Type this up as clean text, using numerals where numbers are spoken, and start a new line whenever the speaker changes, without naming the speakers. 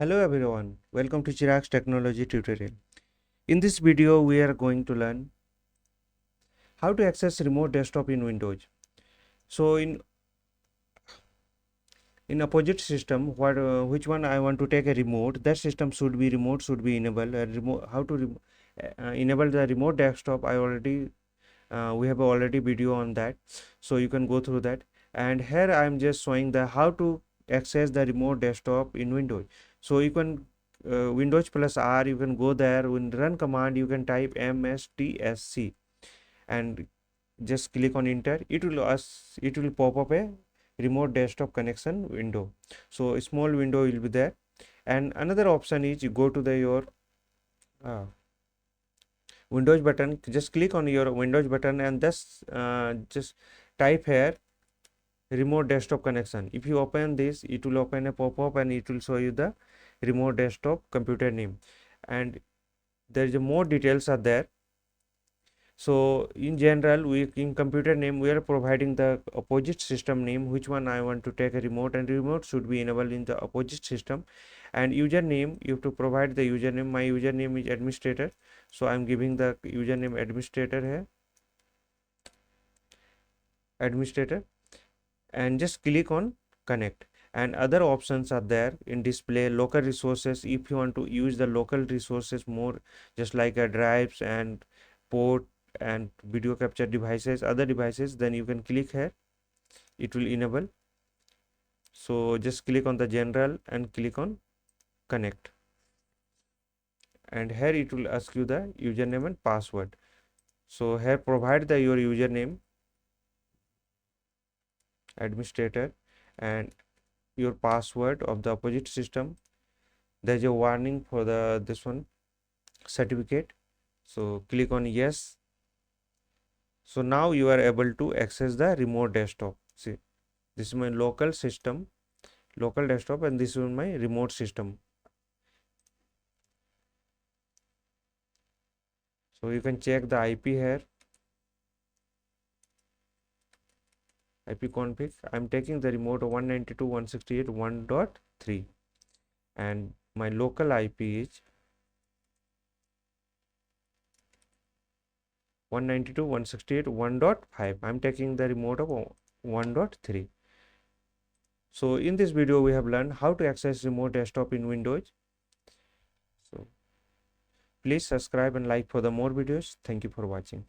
Hello everyone, welcome to Chirag's technology tutorial. In this video we are going to learn how to access remote desktop in Windows. So in opposite system, which one I want to take a remote, that system should be enabled. How to enable the remote desktop, we have already video on that, so you can go through that. And here I am just showing the how to access the remote desktop in Windows. So you can Windows plus R, you can go there. In run command you can type mstsc and just click on enter. It will pop up a remote desktop connection window. So a small window will be there, and another option is you go to the your uh, Windows button. Just click on your Windows button and just type here remote desktop connection. If you open this, it will open a pop-up and it will show you the remote desktop computer name, and there is more details are there. So in general, we in computer name we are providing the opposite system name, which one I want to take a remote, and remote should be enabled in the opposite system. And username, you have to provide the username. My username is administrator, so I am giving the username administrator here, administrator, and just click on connect. And other options are there in display. Local resources, if you want to use the local resources more, just like drives and port and video capture devices, other devices, then you can click here, it will enable. So just click on the general and click on connect, and here it will ask you the username and password. So here provide your username administrator and your password of the opposite system. There's a warning for this one certificate, so click on yes. So now you are able to access the remote desktop. See, this is my local desktop, and this is my remote system. So you can check the IP here, IP config. I'm taking the remote 192.168.1.3, and my local IP is 192.168.1.5. I'm taking the remote of 1.3. So in this video we have learned how to access remote desktop in Windows. So please subscribe and like for the more videos. Thank you for watching.